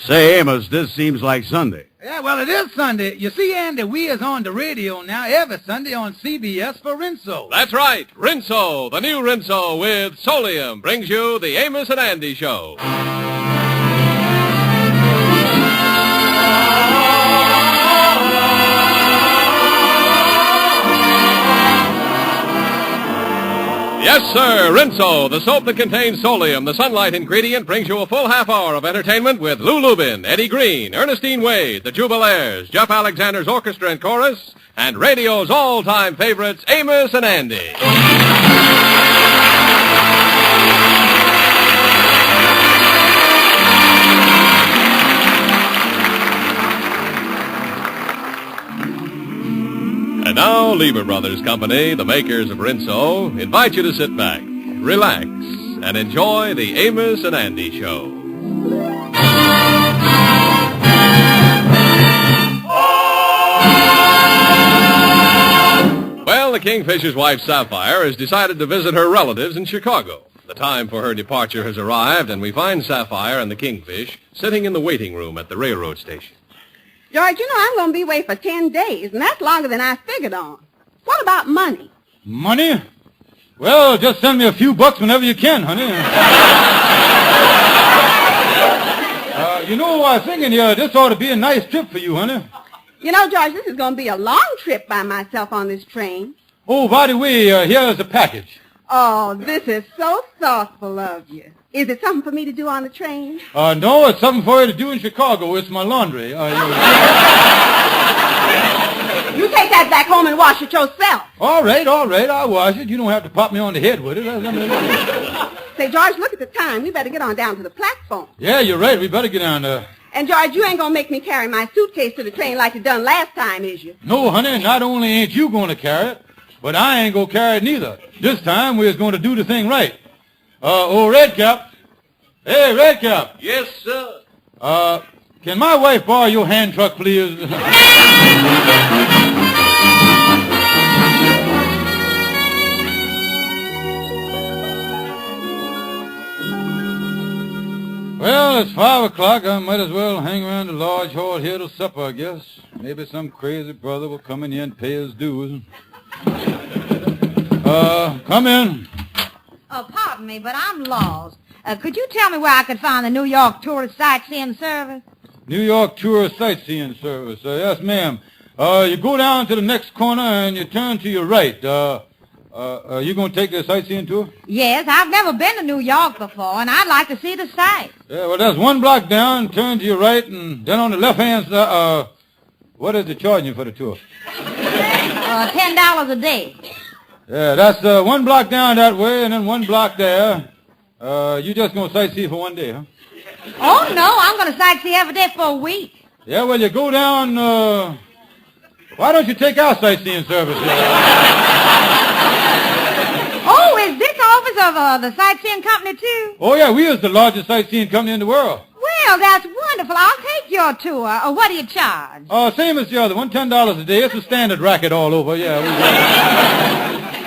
Say, Amos, this seems like Sunday. Yeah, well, it is Sunday. You see, Andy, we is on the radio now every Sunday on CBS for Rinso. That's right. Rinso, the new Rinso with Solium, brings you the Amos and Andy Show. Yes, sir, Rinso, the soap that contains Solium, the sunlight ingredient, brings you a full half hour of entertainment with Lou Lubin, Eddie Green, Ernestine Wade, the Jubilaires, Jeff Alexander's Orchestra and Chorus, and radio's all-time favorites, Amos and Andy. And now, Lieber Brothers Company, the makers of Rinso, invite you to sit back, relax, and enjoy the Amos and Andy Show. Well, the Kingfisher's wife, Sapphire, has decided to visit her relatives in Chicago. The time for her departure has arrived, and we find Sapphire and the Kingfish sitting in the waiting room at the railroad station. George, you know I'm going to be away for 10 days, and that's longer than I figured on. What about money? Money? Well, just send me a few bucks whenever you can, honey. I was thinking this ought to be a nice trip for you, honey. You know, George, this is going to be a long trip by myself on this train. Oh, by the way, here's a package. Oh, this is so thoughtful of you. Is it something for me to do on the train? No, it's something for you to do in Chicago. It's my laundry. You take that back home and wash it yourself. All right, I'll wash it. You don't have to pop me on the head with it. Say, George, look at the time. We better get on down to the platform. Yeah, you're right. We better get down there. And, George, you ain't going to make me carry my suitcase to the train like you done last time, is you? No, honey, not only ain't you going to carry it, but I ain't going to carry it neither. This time, we're going to do the thing right. Redcap. Hey, Redcap. Yes, sir. Can my wife borrow your hand truck, please? Well, it's 5 o'clock. I might as well hang around the large hall here till supper, I guess. Maybe some crazy brother will come in here and pay his dues. Come in. Oh, pardon me, but I'm lost. Could you tell me where I could find the New York Tourist Sightseeing Service? New York Tourist Sightseeing Service. Yes, ma'am. You go down to the next corner and you turn to your right. You going to take the sightseeing tour? Yes, I've never been to New York before, and I'd like to see the sights. Yeah, well, there's 1 block down, turn to your right, and then on the left-hand side, what is it charging you for the tour? $10 a day. Yeah, that's 1 block down that way and then 1 block there. You just going to sightsee for 1 day, huh? Oh, no, I'm going to sightsee every day for a week. Yeah, well, you go down, why don't you take our sightseeing service? Oh, is this office of the sightseeing company, too? Oh, yeah, we is the largest sightseeing company in the world. Well, that's wonderful. I'll take your tour. What do you charge? Same as the other one, $10 a day. It's a standard racket all over, yeah.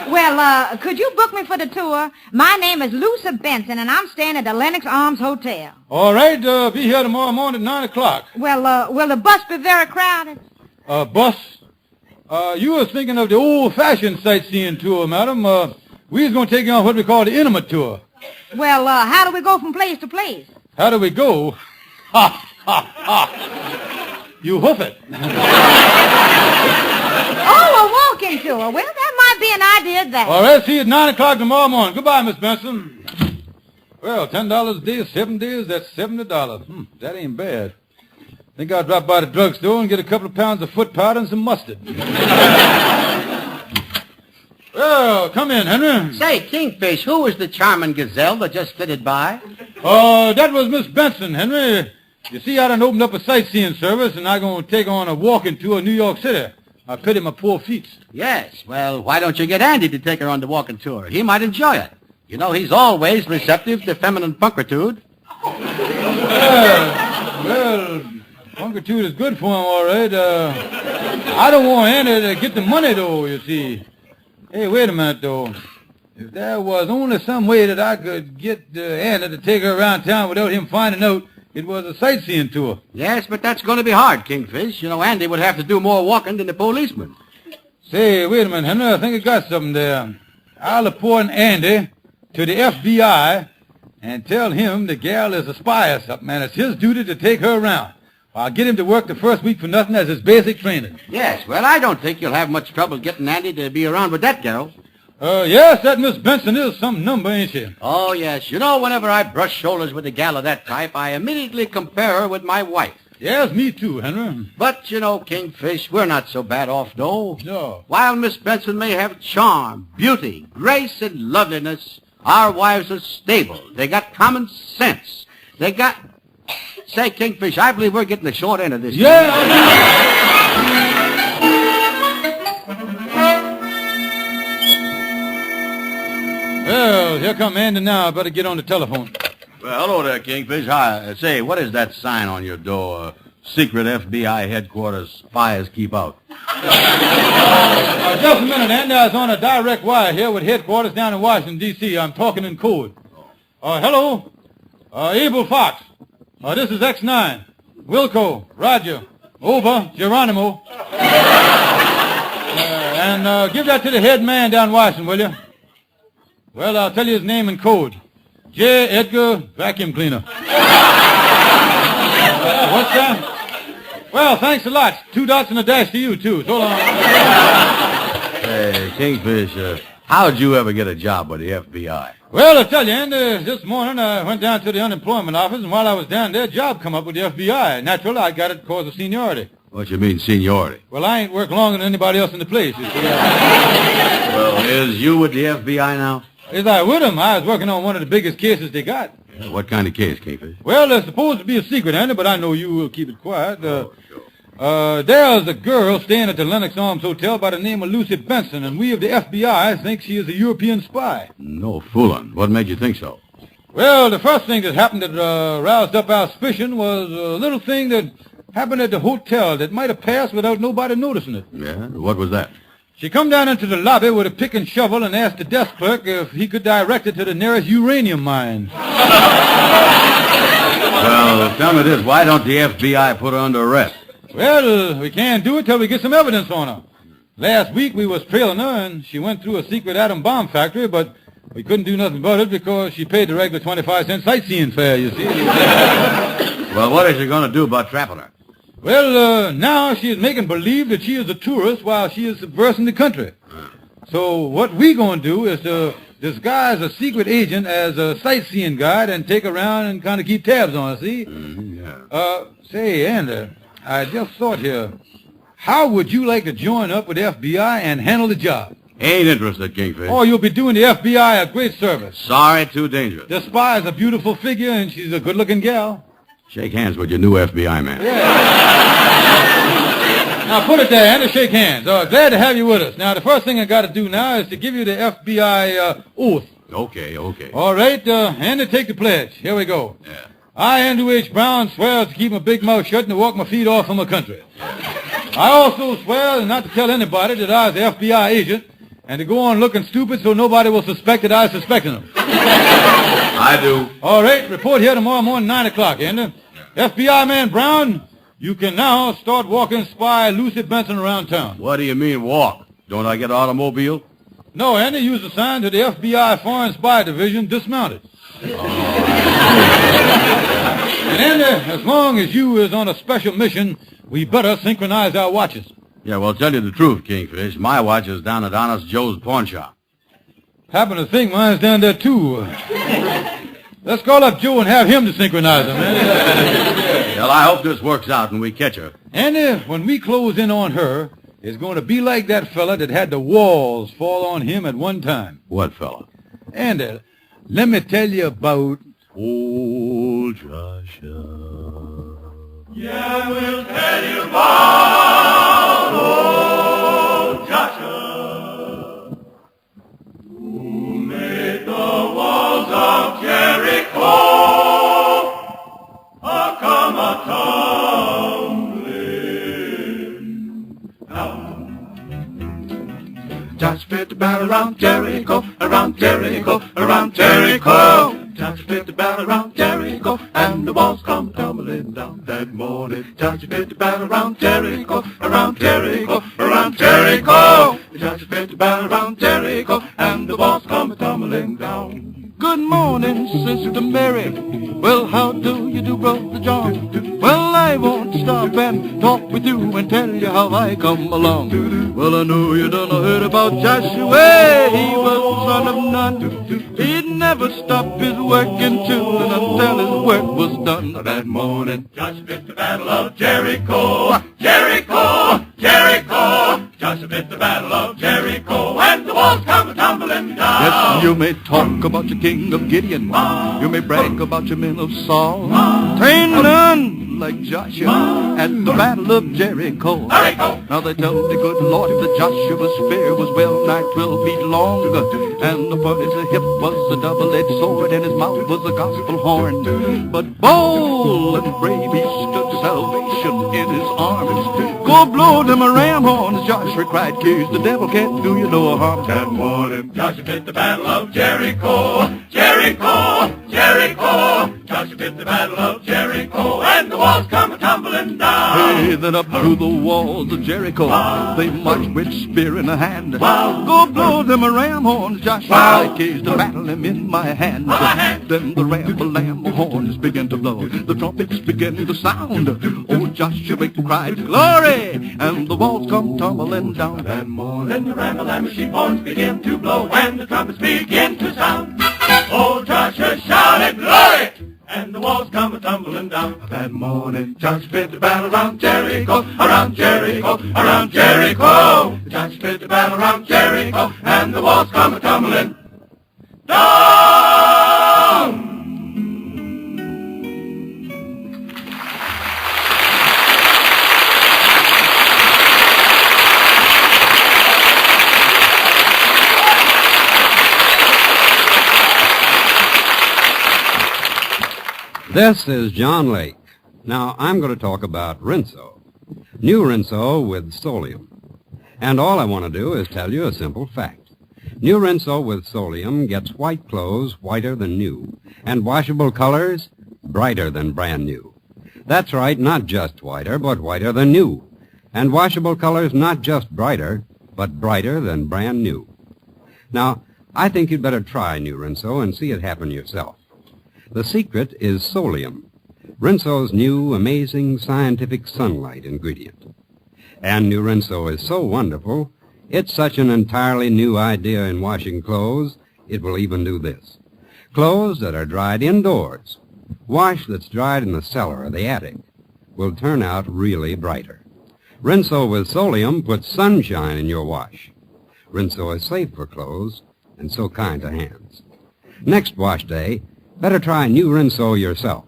Well, could you book me for the tour? My name is Lucy Benson, and I'm staying at the Lenox Arms Hotel. All right, be here tomorrow morning at 9 o'clock. Well, will the bus be very crowded? Bus? You was thinking of the old-fashioned sightseeing tour, madam. We was going to take you on what we call the intimate tour. Well, how do we go from place to place? How do we go? Ha, ha, ha. You hoof it. Oh, a walking tour. Well, that might be an idea there. All right, see you at 9 o'clock tomorrow morning. Goodbye, Miss Benson. Well, $10 a day, 7 days, that's $70. That ain't bad. Think I'll drop by the drugstore and get a couple of pounds of foot powder and some mustard. Well, come in, Henry. Say, Kingfish, who was the charming gazelle that just flitted by? That was Miss Benson, Henry. You see, I done opened up a sightseeing service, and I'm going to take on a walking tour of New York City. I pity my poor feet. Yes, well, why don't you get Andy to take her on the walking tour? He might enjoy it. You know, he's always receptive to feminine punkritude. Well, punkritude is good for him, all right. I don't want Andy to get the money, though, you see. Hey, wait a minute, though. If there was only some way that I could get Andy to take her around town without him finding out, It was a sightseeing tour. Yes, but that's going to be hard, Kingfish. You know, Andy would have to do more walking than the policeman. Say, wait a minute, Henry. I think I got something there. I'll appoint Andy to the FBI and tell him the gal is a spy or something, and it's his duty to take her around. I'll get him to work the first week for nothing as his basic training. Yes, well, I don't think you'll have much trouble getting Andy to be around with that girl. Yes, that Miss Benson is some number, ain't she? Oh, yes. You know, whenever I brush shoulders with a gal of that type, I immediately compare her with my wife. Yes, me too, Henry. But, you know, Kingfish, we're not so bad off, though. No. While Miss Benson may have charm, beauty, grace, and loveliness, our wives are stable. They got common sense. They got... Say, Kingfish, I believe we're getting the short end of this. Well, here come Andy now. I better get on the telephone. Well, hello there, Kingfish. Hi. Say, what is that sign on your door? Secret FBI headquarters, spies keep out. Just a minute, Andy. I was on a direct wire here with headquarters down in Washington, D.C. I'm talking in code. Hello? Abel Fox. This is X9. Wilco. Roger. Over. Geronimo. And give that to the head man down in Washington, will you? Well, I'll tell you his name in code. J. Edgar Vacuum Cleaner. What's that? Well, thanks a lot. 2 dots and a dash to you, too. So long. Hey, Kingfish, how'd you ever get a job with the FBI? Well, I'll tell you, Andy, this morning I went down to the unemployment office, and while I was down there, a job come up with the FBI. Naturally, I got it because of seniority. What you mean, seniority? Well, I ain't worked longer than anybody else in the place, you see. Well, is you with the FBI now? Is I with them? I was working on one of the biggest cases they got. Yeah, what kind of case, Kingfish? Well, it's supposed to be a secret, Andy, but I know you will keep it quiet. There's a girl staying at the Lenox Arms Hotel by the name of Lucy Benson, and we of the FBI think she is a European spy. No fooling. What made you think so? Well, the first thing that happened that roused up our suspicion was a little thing that happened at the hotel that might have passed without nobody noticing it. Yeah? What was that? She come down into the lobby with a pick and shovel and asked the desk clerk if he could direct it to the nearest uranium mine. Well, tell me this. Why don't the FBI put her under arrest? Well, we can't do it till we get some evidence on her. Last week we was trailing her, and she went through a secret atom bomb factory, but we couldn't do nothing about it because she paid the regular 25-cent sightseeing fare, you see. Well, what is she going to do about trapping her? Well, now she is making believe that she is a tourist while she is subversing the country. So what we going to do is to disguise a secret agent as a sightseeing guide and take her around and kind of keep tabs on her, see? Yeah. Say, Andy, I just thought here, how would you like to join up with the FBI and handle the job? Ain't interested, Kingfish. Oh, you'll be doing the FBI a great service. Sorry, too dangerous. The spy is a beautiful figure, and she's a good-looking gal. Shake hands with your new FBI man. Yeah. Now, put it there, Andy. Shake hands. Glad to have you with us. Now, the first thing I got to do now is to give you the FBI oath. Okay. All right, Andy, take the pledge. Here we go. Yeah. I, Andrew H. Brown, swear to keep my big mouth shut and to walk my feet off from my country. I also swear not to tell anybody that I was the FBI agent and to go on looking stupid so nobody will suspect that I was suspecting them. I do. All right, report here tomorrow morning, 9 o'clock, Andy. FBI man Brown, you can now start walking spy Lucy Benson around town. What do you mean walk? Don't I get an automobile? No, Andy, you was assigned to the FBI Foreign Spy Division, dismounted. And Andy, as long as you is on a special mission, we better synchronize our watches. Yeah, well, tell you the truth, Kingfish. My watch is down at Honest Joe's pawn shop. Happen to think mine's down there, too. Let's call up Joe and have him to synchronize them, man. Well, I hope this works out and we catch her. Andy, when we close in on her, it's going to be like that fella that had the walls fall on him at one time. What fella? Andy, let me tell you about old Joshua. Yeah, we'll tell you about old Joshua, who made the walls of Jericho a come a-tumbling down. Joshua fit the battle around Jericho, around Jericho, around Jericho. Joshua fit the battle around Jericho, and the walls come tumbling. tumbling down. That morning, Joshua fed the battle around Jericho, around Jericho, around Jericho. Joshua fed the battle around Jericho, and the walls come tumbling down. Good morning, Sister Mary. Well, how do you do, Brother John? Well, I won't stop and talk with you and tell you how I come along. Well, I know you done heard about Joshua. He was the son of Nun. He'd never stop his work until his work was done. That morning, Joshua fed the battle of Jericho, Jericho, Jericho. Joshua fed the battle of Jericho, and the walls come tumbling down. Yes, you may talk about your king of Gideon. You may brag about your men of Saul. Train none like Joshua at the battle of Jericho. Now they tell me, good Lord, if the Joshua's spear was well nigh 12 feet long, and upon his hip was a double-edged sword, and his mouth was a gospel horn. But bold and brave he stood, salvation in his arms. Go blow them a ram horns, Joshua cried, 'cause the devil can't do you no harm. That morning, Joshua fed the battle of Jericho, Jericho, Jericho. Joshua fed the battle of Jericho, and the walls come tumbling down. Hey, then up to the walls of Jericho, they marched with spear in a hand. Go blow them a ram horns, Joshua cried, 'cause the battle am in my hands. Then the ram horns began to blow, the trumpets began to sound. Oh, Joshua cried, glory, and the walls come tumbling down. That morning, the ram sheep horns begin to blow, and the trumpets begin to sound. Oh, Joshua shouted, glory, and the walls come tumbling down. That morning, Joshua fed the battle around Jericho, around Jericho, around Jericho. Joshua fed the battle around Jericho, and the walls come tumbling down. This is John Lake. Now, I'm going to talk about Rinso. New Rinso with Solium. And all I want to do is tell you a simple fact. New Rinso with Solium gets white clothes whiter than new, and washable colors brighter than brand new. That's right, not just whiter, but whiter than new. And washable colors not just brighter, but brighter than brand new. Now, I think you'd better try New Rinso and see it happen yourself. The secret is Solium, Rinso's new, amazing, scientific sunlight ingredient. And New Rinso is so wonderful, it's such an entirely new idea in washing clothes, it will even do this. Clothes that are dried indoors, wash that's dried in the cellar or the attic, will turn out really brighter. Rinso with Solium puts sunshine in your wash. Rinso is safe for clothes and so kind to hands. Next wash day, better try New Rinso yourself.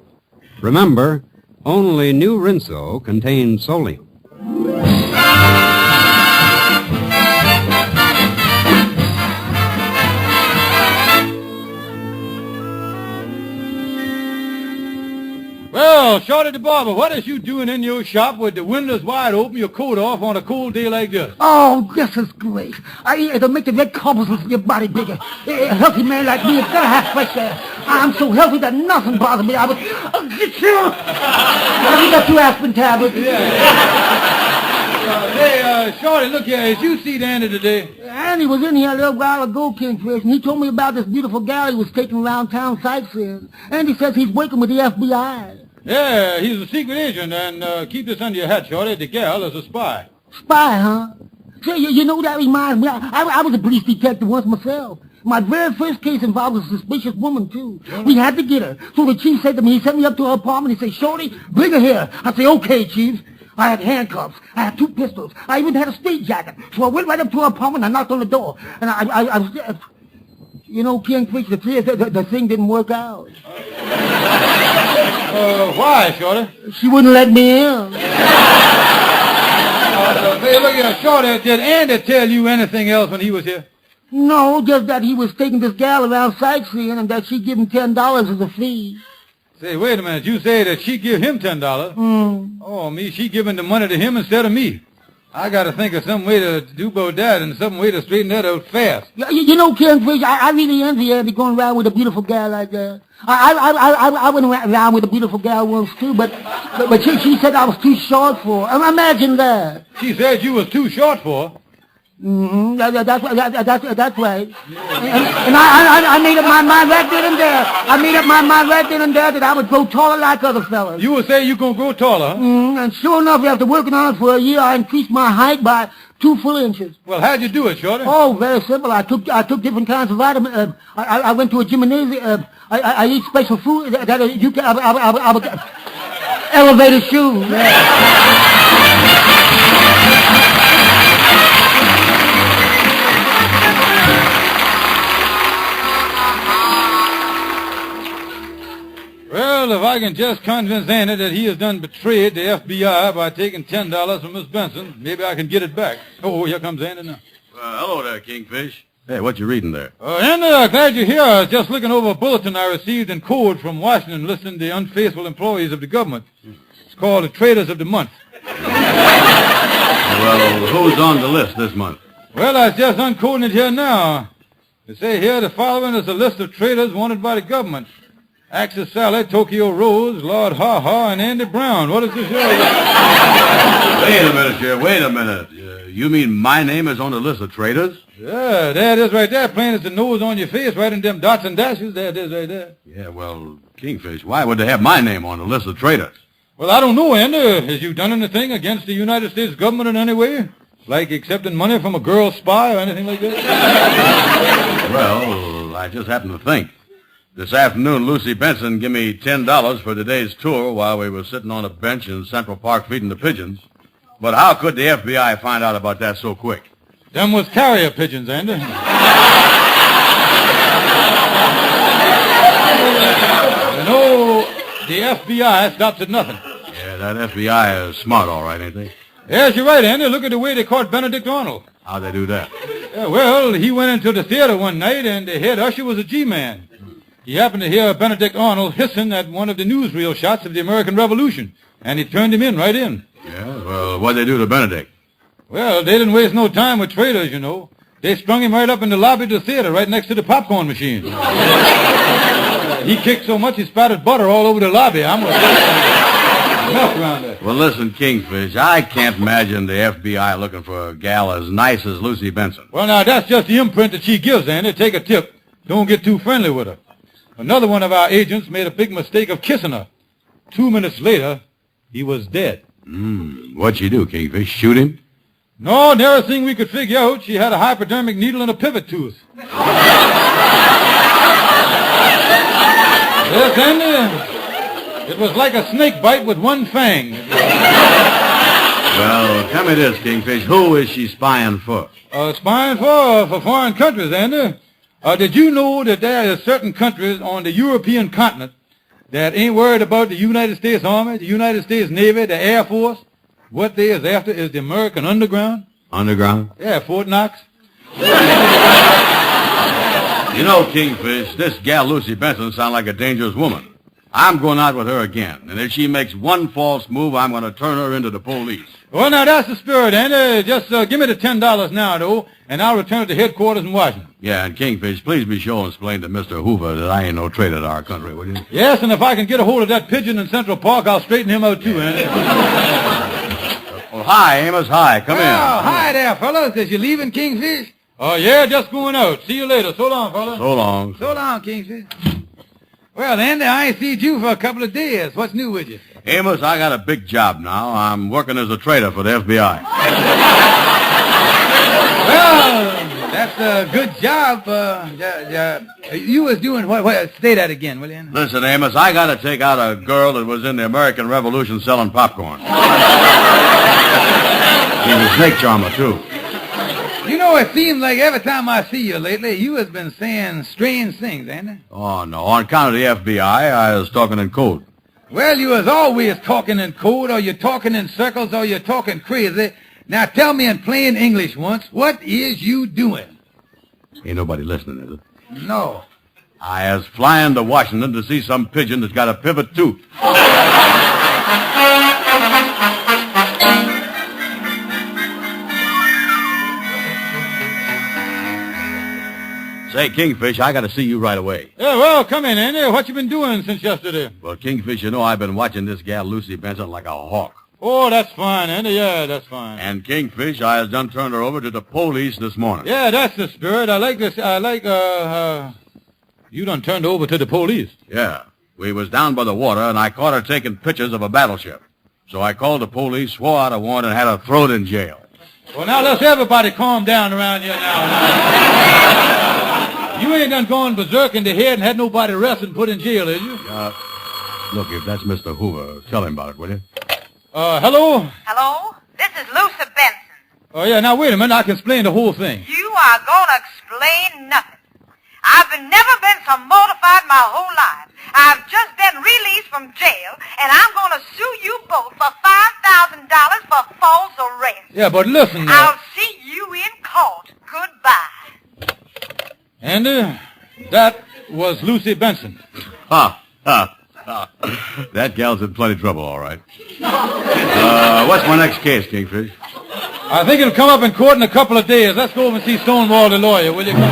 Remember, only New Rinso contains Solium. Well, Shorty the barber, what is you doing in your shop with the windows wide open, your coat off on a cold day like this? Oh, this is great. It'll make the red corpuscles in your body bigger. A healthy man like me has got to have fresh air. I'm so healthy that nothing bothers me. Have you got 2 aspirin tablets? Hey, Shorty, look here. Did you see Andy today? Andy was in here a little while ago, Kingfish, and he told me about this beautiful gal he was taking around town sightseeing. Andy says he's working with the FBI. Yeah, he's a secret agent, and keep this under your hat, Shorty. The gal is a spy. Spy, huh? Say, you know, that reminds me. I was a police detective once myself. My very first case involved a suspicious woman, too. We had to get her. So the chief said to me, he sent me up to her apartment, he said, Shorty, bring her here. I said, okay, chief. I had handcuffs. I had 2 pistols. I even had a street jacket. So I went right up to her apartment and I knocked on the door. And I was... You know, Kingfish, the thing didn't work out. Why, Shorty? She wouldn't let me in. Hey, look here, Shorty, did Andy tell you anything else when he was here? No, just that he was taking this gal around sightseeing and that she'd give him $10 as a fee. Say, wait a minute. You say that she give him $10? Oh, me, she giving the money to him instead of me. I got to think of some way to do about that and some way to straighten that out fast. You know, Kingfish, I really envy Andy going around with a beautiful gal like that. I went around with a beautiful gal once too, but she said I was too short for her. Imagine that. She said you was too short for her. Mm-hmm. That's right. And I made up my mind right then and there. I made up my mind right then and there that I would grow taller like other fellas. You would say you gonna grow taller, huh? Mm-hmm. And sure enough, after working on it for a year, I increased my height by 2 full inches. Well, how'd you do it, Shorty? Oh, very simple. I took different kinds of vitamins. I went to a gymnasium. I eat special food that you can. Elevator shoes. Well, if I can just convince Andy that he has done betrayed the FBI by taking $10 from Miss Benson, maybe I can get it back. Oh, here comes Andy now. Hello there, Kingfish. Hey, what you reading there? Andy, glad you're here. I was just looking over a bulletin I received in code from Washington listing the unfaithful employees of the government. It's called the Traitors of the Month. Well, who's on the list this month? Well, I was just uncoding it here now. They say here the following is a list of traitors wanted by the government. Axis Sally, Tokyo Rose, Lord Ha Ha, and Andy Brown. What is this here? Wait a minute, Sheriff. Wait a minute. You mean my name is on the list of traitors? Yeah, there it is right there, plain as the nose on your face, right in them dots and dashes. There it is right there. Yeah, well, Kingfish, why would they have my name on the list of traitors? Well, I don't know, Andy. Has you done anything against the United States government in any way? Like accepting money from a girl spy or anything like that? Well, I just happened to think. This afternoon, Lucy Benson gave me $10 for today's tour while we were sitting on a bench in Central Park feeding the pigeons. But how could the FBI find out about that so quick? Them was carrier pigeons, Andy. You know, the FBI stops at nothing. Yeah, that FBI is smart, all right, ain't they? Yes, you're right, Andy. Look at the way they caught Benedict Arnold. How'd they do that? Yeah, well, he went into the theater one night, and the head usher was a G-man. He happened to hear Benedict Arnold hissing at one of the newsreel shots of the American Revolution, and he turned him in right in. Yeah, well, what'd they do to Benedict? Well, they didn't waste no time with traitors, you know. They strung him right up in the lobby of the theater, right next to the popcorn machine. He kicked so much he spattered butter all over the lobby. I'm gonna mess around there. Well, listen, Kingfish, I can't imagine the FBI looking for a gal as nice as Lucy Benson. Well, now, that's just the imprint that she gives, Andy. Take a tip. Don't get too friendly with her. Another one of our agents made a big mistake of kissing her. 2 minutes later, he was dead. What'd she do, Kingfish? Shoot him? No, nearest thing we could figure out, she had a hypodermic needle and a pivot tooth. Yes, Andy, it was like a snake bite with one fang. Well, tell me this, Kingfish. Who is she spying for? Spying for foreign countries, Andy. Did you know that there are certain countries on the European continent that ain't worried about the United States Army, the United States Navy, the Air Force? What they is after is the American underground. Underground? Yeah, Fort Knox. You know, Kingfish, this gal Lucy Benson sounds like a dangerous woman. I'm going out with her again, and if she makes one false move, I'm going to turn her into the police. Well, now, that's the spirit, Andy. Just give me the $10 now, though, and I'll return it to headquarters in Washington. Yeah, and Kingfish, please be sure and explain to Mr. Hoover that I ain't no traitor to our country, will you? Yes, and if I can get a hold of that pigeon in Central Park, I'll straighten him out, too, Andy. Well, hi, Amos. Hi. Come in. Hi there, fellas. Is you leaving, Kingfish? Oh, yeah, just going out. See you later. So long, fellas. So long. So long, Kingfish. Well, Andy, I ain't seen you for a couple of days. What's new with you? Amos, I got a big job now. I'm working as a traitor for the FBI. Well, that's a good job. You was doing what? Say that again, will you? Listen, Amos, I got to take out a girl that was in the American Revolution selling popcorn. She's a snake charmer, too. You know, it seems like every time I see you lately, you has been saying strange things, ain't it? Oh, no. On account of the FBI, I was talking in code. Well, you was always talking in code, or you're talking in circles, or you're talking crazy. Now, tell me in plain English once, what is you doing? Ain't nobody listening, is it? No. I was flying to Washington to see some pigeon that's got a pivot tooth. Say, Kingfish, I got to see you right away. Yeah, well, come in, Andy. What you been doing since yesterday? Well, Kingfish, you know I've been watching this gal Lucy Benson like a hawk. Oh, that's fine, Andy. Yeah, that's fine. And Kingfish, I has done turned her over to the police this morning. Yeah, that's the spirit. I like this. You done turned her over to the police. Yeah. We was down by the water, and I caught her taking pictures of a battleship. So I called the police, swore out a warrant, and had her thrown in jail. Well, now let's everybody calm down around here now. You ain't done gone berserk in the head and had nobody arrested and put in jail, is you? Look, if that's Mr. Hoover, tell him about it, will you? Hello? Hello? This is Lucy Benson. Oh, yeah, now wait a minute. I can explain the whole thing. You are going to explain nothing. I've never been so mortified my whole life. I've just been released from jail, and I'm going to sue you both for $5,000 for false arrest. Yeah, but listen now. I'll see you in court. Goodbye. Andy, that was Lucy Benson. Ha! That gal's in plenty of trouble, all right. What's my next case, Kingfish? I think it'll come up in court in a couple of days. Let's go over and see Stonewall, the lawyer. Will you come on?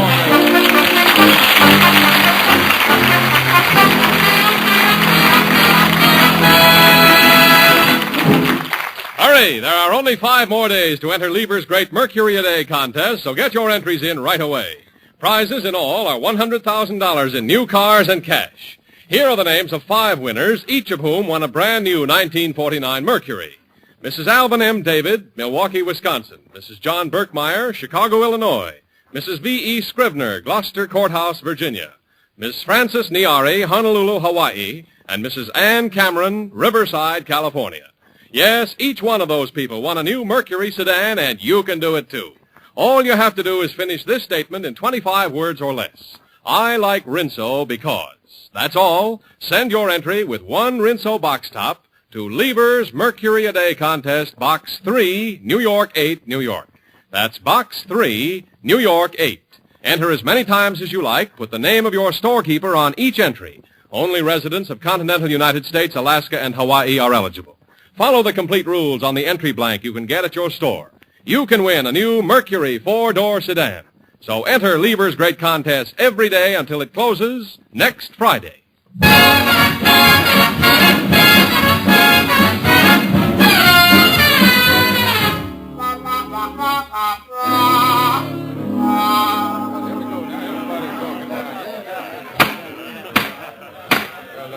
Hurry! There are only 5 more days to enter Lieber's Great Mercury a Day contest, so get your entries in right away. Prizes in all are $100,000 in new cars and cash. Here are the names of 5 winners, each of whom won a brand new 1949 Mercury. Mrs. Alvin M. David, Milwaukee, Wisconsin. Mrs. John Berkmeyer, Chicago, Illinois. Mrs. V.E. Scrivener, Gloucester Courthouse, Virginia. Miss Frances Niari, Honolulu, Hawaii. And Mrs. Ann Cameron, Riverside, California. Yes, each one of those people won a new Mercury sedan, and you can do it too. All you have to do is finish this statement in 25 words or less. I like Rinso because. That's all. Send your entry with 1 Rinso box top to Lieber's Mercury a Day contest, Box 3, New York 8, New York. That's Box 3, New York 8. Enter as many times as you like. Put the name of your storekeeper on each entry. Only residents of continental United States, Alaska, and Hawaii are eligible. Follow the complete rules on the entry blank you can get at your store. You can win a new Mercury 4-door sedan. So enter Lieber's Great Contest every day until it closes next Friday.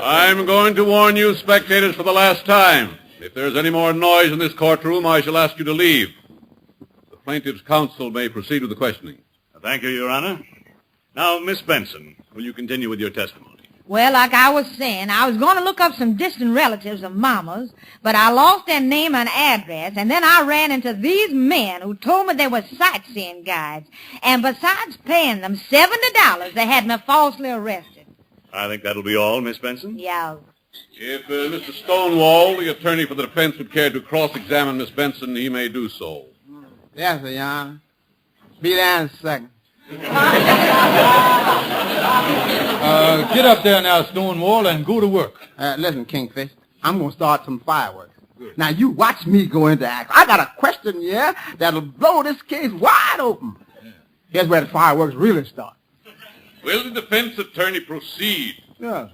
I'm going to warn you, spectators, for the last time. If there's any more noise in this courtroom, I shall ask you to leave. The plaintiff's counsel may proceed with the questioning. Thank you, Your Honor. Now, Miss Benson, will you continue with your testimony? Well, like I was saying, I was going to look up some distant relatives of Mama's, but I lost their name and address, and then I ran into these men who told me they were sightseeing guides. And besides paying them $70, they had me falsely arrested. I think that'll be all, Miss Benson. Yeah. If Mr. Stonewall, the attorney for the defense, would care to cross-examine Miss Benson, he may do so. Yes, sir, Your Honor. Be there in a second. Get up there now, Stonewall, and go to work. Listen, Kingfish, I'm going to start some fireworks. Good. Now, you watch me go into action. I got a question here that'll blow this case wide open. Yeah. Here's where the fireworks really start. Will the defense attorney proceed? Yes.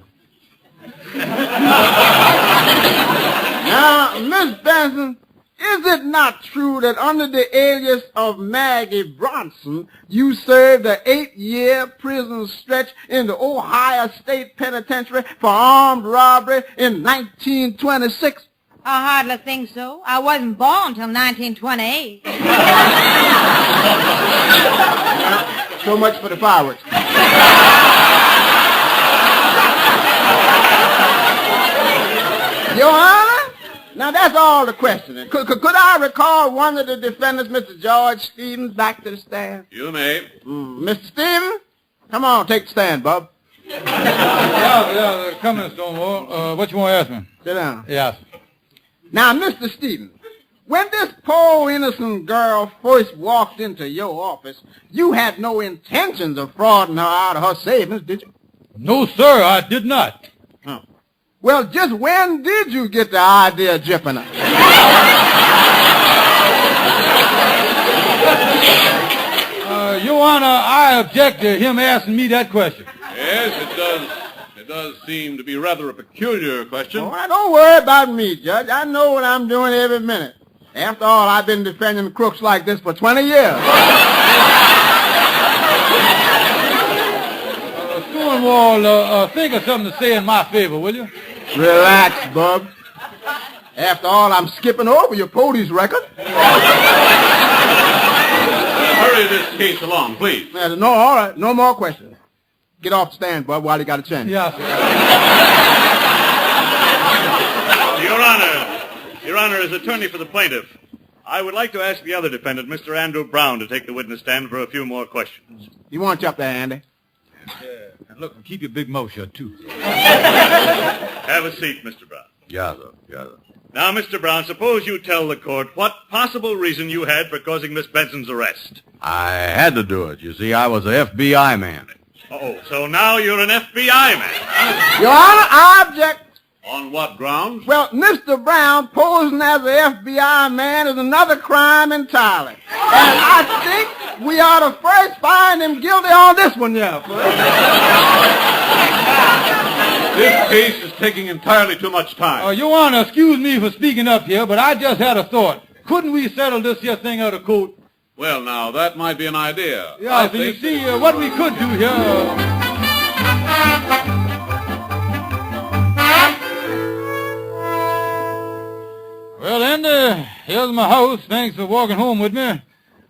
Now, Miss Benson, is it not true that under the alias of Maggie Bronson, you served an 8-year prison stretch in the Ohio State Penitentiary for armed robbery in 1926? I hardly think so. I wasn't born till 1928. So much for the fireworks. Your Honor, now that's all the questioning. Could I recall one of the defendants, Mr. George Stevens, back to the stand? You may. Mr. Stevens, come on, take the stand, bub. Yeah, come in, Stonewall. What you want to ask me? Sit down. Yes. Now, Mr. Stevens, when this poor innocent girl first walked into your office, you had no intentions of frauding her out of her savings, did you? No, sir, I did not. Huh. Well, just when did you get the idea of jipping her? Your Honor, I object to him asking me that question. Yes, it does seem to be rather a peculiar question. Oh, now, don't worry about me, Judge. I know what I'm doing every minute. After all, I've been defending crooks like this for 20 years. Stonewall, think of something to say in my favor, will you? Relax, Bub. After all, I'm skipping over your police record. Hurry this case along, please. No, all right. No more questions. Get off the stand, Bub, while you got a chance. Yeah, sir. Your Honor, as attorney for the plaintiff, I would like to ask the other defendant, Mr. Andrew Brown, to take the witness stand for a few more questions. You want you up there, Andy? Yeah. And look, keep your big mouth shut, too. Have a seat, Mr. Brown. Yeah, sir. Now, Mr. Brown, suppose you tell the court what possible reason you had for causing Miss Benson's arrest. I had to do it. You see, I was an FBI man. Oh, so now you're an FBI man. Your Honor, I object. On what grounds? Well, Mr. Brown posing as an FBI man is another crime entirely. And I think we ought to first find him guilty on this one, yeah. This case is taking entirely too much time. Your Honor, excuse me for speaking up here, but I just had a thought. Couldn't we settle this here thing out of court? Well, now, that might be an idea. Yeah, so you see, what we could do here... Well, Andy, here's my house. Thanks for walking home with me.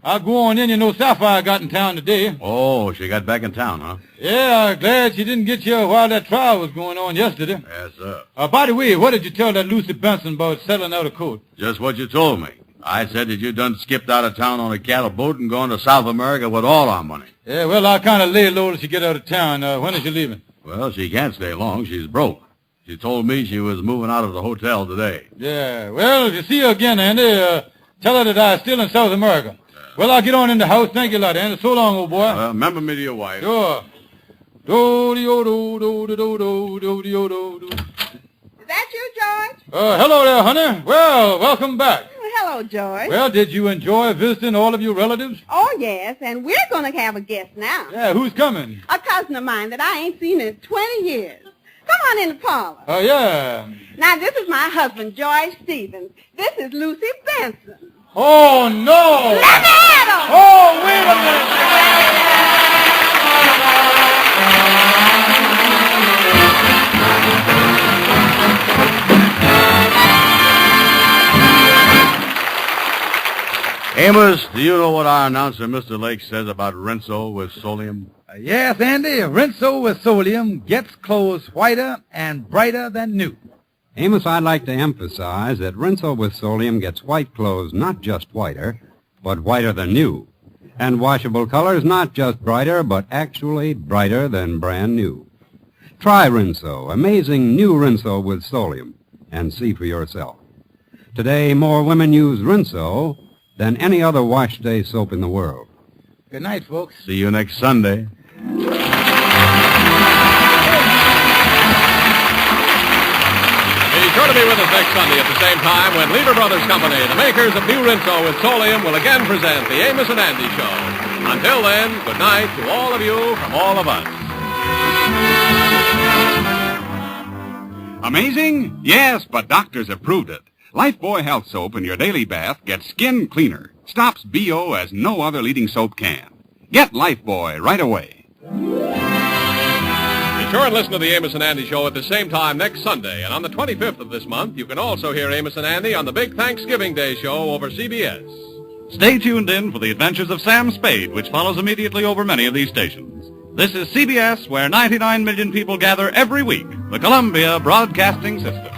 I'll go on in. You know Sapphire got in town today. Oh, she got back in town, huh? Yeah, glad she didn't get here while that trial was going on yesterday. Yes, sir. By the way, what did you tell that Lucy Benson about settling out of court? Just what you told me. I said that you done skipped out of town on a cattle boat and gone to South America with all our money. Yeah, well, I kind of lay low till she get out of town. When is she leaving? Well, she can't stay long. She's broke. She told me she was moving out of the hotel today. Yeah, well, if you see her again, Andy, tell her that I'm still in South America. Well, I'll get on in the house. Thank you a lot, Andy. So long, old boy. Remember me to your wife. Sure. Do-de-o-do-do-do-do-do-do-do-do. Is that you, George? Hello there, honey. Well, welcome back. Hello, George. Well, did you enjoy visiting all of your relatives? Oh, yes, and we're going to have a guest now. Yeah, who's coming? A cousin of mine that I ain't seen in 20 years. Come on in the parlor. Oh, yeah. Now, this is my husband, George Stevens. This is Lucy Benson. Oh, no. Let me at him. Oh, wait a minute. Amos, do you know what our announcer, Mr. Lake, says about Rinso with Solium? Yes, Andy. Rinso with Solium gets clothes whiter and brighter than new. Amos, I'd like to emphasize that Rinso with Solium gets white clothes not just whiter, but whiter than new. And washable colors not just brighter, but actually brighter than brand new. Try Rinso, amazing new Rinso with Solium, and see for yourself. Today, more women use Rinso than any other wash day soap in the world. Good night, folks. See you next Sunday. Be sure to be with us next Sunday at the same time when Lever Brothers Company, the makers of New Rinso with Solium, will again present the Amos and Andy Show. Until then, good night to all of you from all of us. Amazing? Yes, but doctors have proved it. Lifebuoy Health Soap in your daily bath gets skin cleaner, stops BO as no other leading soap can. Get Lifebuoy right away. Be sure and listen to the Amos and Andy Show at the same time next Sunday. And on the 25th of this month, you can also hear Amos and Andy on the big Thanksgiving Day show over CBS. Stay tuned in for the adventures of Sam Spade, which follows immediately over many of these stations. This is CBS, where 99 million people gather every week, the Columbia Broadcasting System.